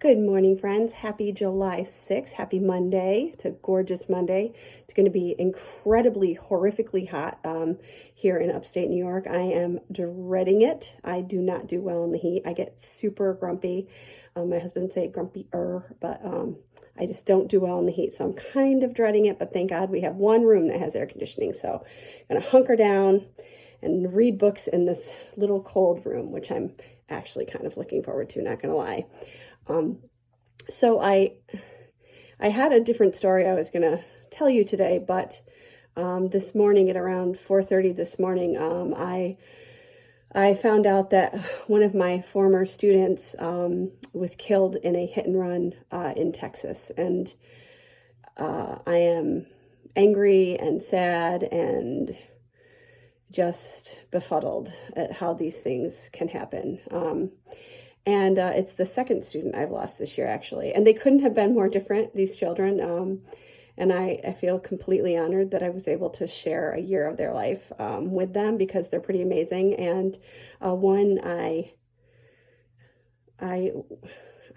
Good morning, friends. Happy July 6th. Happy Monday. It's a gorgeous Monday. It's going to be incredibly, horrifically hot here in upstate New York. I am dreading it. I do not do well in the heat. I get super grumpy. My husband would say grumpy-er, but I just don't do well in the heat. So I'm kind of dreading it, but thank God we have one room that has air conditioning. So I'm going to hunker down and read books in this little cold room, which I'm actually kind of looking forward to, not going to lie. So I had a different story I was going to tell you today, but this morning at around 4:30 this morning, I found out that one of my former students was killed in a hit and run in Texas, and I am angry and sad and just befuddled at how these things can happen. And it's the second student I've lost this year, actually. And they couldn't have been more different, these children. And I feel completely honored that I was able to share a year of their life with them, because they're pretty amazing. And one, I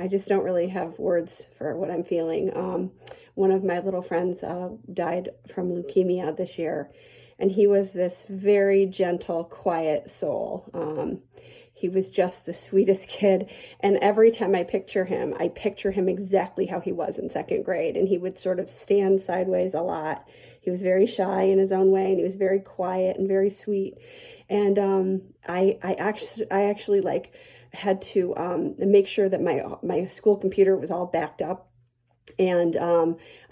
just don't really have words for what I'm feeling. One of my little friends died from leukemia this year. And he was this very gentle, quiet soul. He was just the sweetest kid. And every time I picture him exactly how he was in second grade. And he would sort of stand sideways a lot. He was very shy in his own way, and he was very quiet and very sweet. And I actually like had to make sure that my school computer was all backed up. And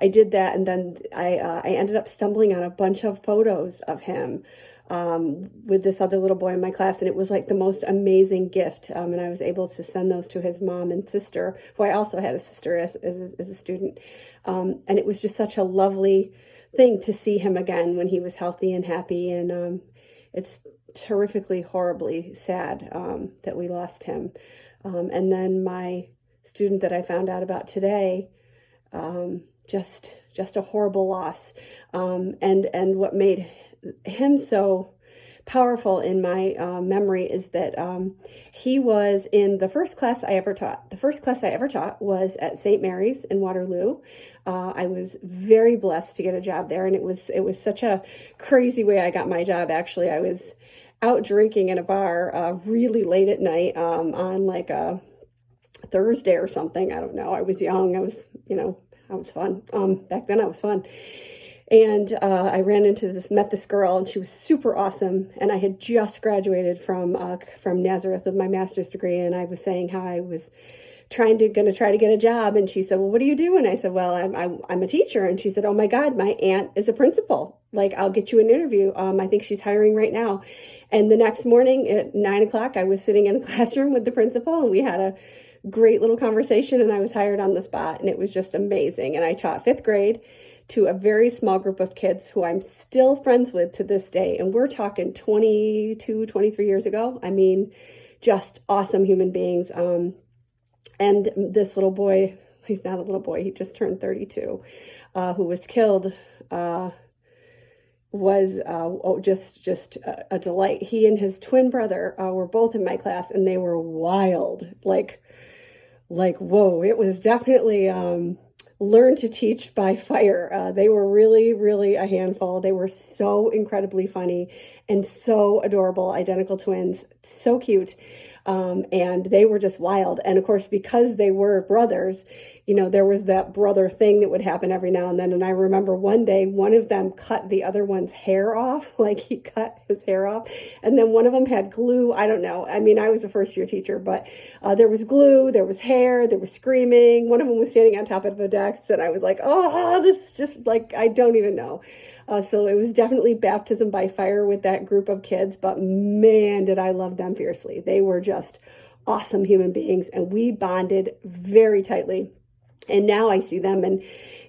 I did that, and then I ended up stumbling on a bunch of photos of him with this other little boy in my class, and it was like the most amazing gift. And I was able to send those to his mom and sister, who I also had a sister as a student. And it was just such a lovely thing to see him again when he was healthy and happy. And it's terrifically, horribly sad that we lost him. And then my student that I found out about today, just a horrible loss. And what made him so powerful in my memory is that he was in the first class I ever taught. The first class I ever taught was at St. Mary's in Waterloo. I was very blessed to get a job there, and it was such a crazy way I got my job. Actually, I was out drinking in a bar really late at night on like a Thursday or something. I don't know. I was young. I was fun. Back then I was fun. And I met this girl, and she was super awesome. And I had just graduated from Nazareth with my master's degree. And I was saying how I was going to try to get a job. And she said, "Well, what do you do?" And I said, "Well, I'm a teacher." And she said, "Oh my God, my aunt is a principal. Like, I'll get you an interview. I think she's hiring right now." And the next morning at 9 o'clock, I was sitting in a classroom with the principal, and we had a great little conversation, and I was hired on the spot, and it was just amazing. And I taught fifth grade to a very small group of kids who I'm still friends with to this day. And we're talking 22, 23 years ago. I mean, just awesome human beings. And this little boy, he's not a little boy, he just turned 32, who was killed, was just a delight. He and his twin brother were both in my class, and they were wild. Like, whoa, it was definitely learn to teach by fire. They were really, really a handful. They were so incredibly funny and so adorable, identical twins, so cute. And they were just wild. And of course, because they were brothers, there was that brother thing that would happen every now and then. And I remember one day, one of them cut the other one's hair off, like he cut his hair off. And then one of them had glue. I don't know. I mean, I was a first year teacher, but there was glue, there was hair, there was screaming. One of them was standing on top of a desk, and I was like, oh, this is just like, I don't even know. So it was definitely baptism by fire with that group of kids, but man, did I love them fiercely. They were just awesome human beings, and we bonded very tightly. And now I see them, and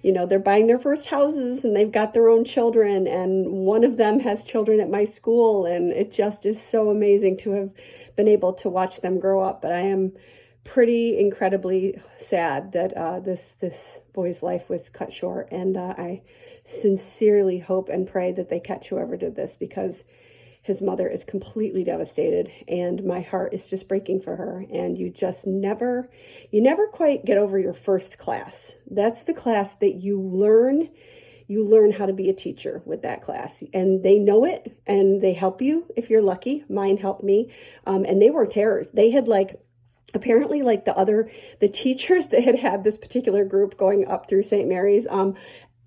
they're buying their first houses, and they've got their own children, and one of them has children at my school, and it just is so amazing to have been able to watch them grow up. But I am pretty incredibly sad that this boy's life was cut short, and I sincerely hope and pray that they catch whoever did this, because his mother is completely devastated, and my heart is just breaking for her. And you never quite get over your first class. That's the class that you learn how to be a teacher with that class, and they know it, and they help you if you're lucky. Mine helped me, and they were terrors. They had apparently the teachers that had this particular group going up through St. Mary's,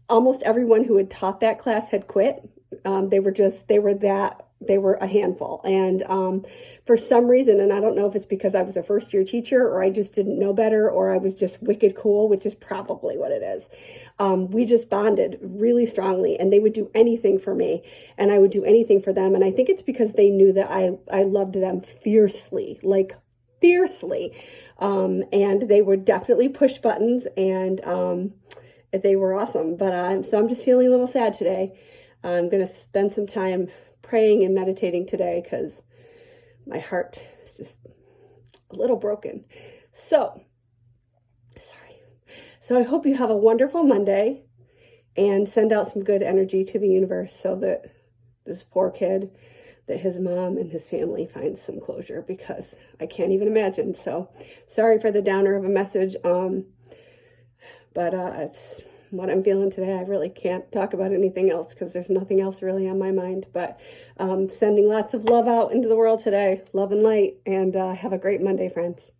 almost everyone who had taught that class had quit. They were a handful. And for some reason, and I don't know if it's because I was a first year teacher or I just didn't know better or I was just wicked cool, which is probably what it is. We just bonded really strongly, and they would do anything for me and I would do anything for them. And I think it's because they knew that I loved them fiercely, fiercely. And they would definitely push buttons, and they were awesome. But so I'm just feeling a little sad today. I'm going to spend some time praying and meditating today because my heart is just a little broken. So, sorry. So I hope you have a wonderful Monday and send out some good energy to the universe so that this poor kid, that his mom and his family find some closure, because I can't even imagine. So sorry for the downer of a message. But it's what I'm feeling today. I really can't talk about anything else because there's nothing else really on my mind. But sending lots of love out into the world today, love and light, and have a great Monday, friends.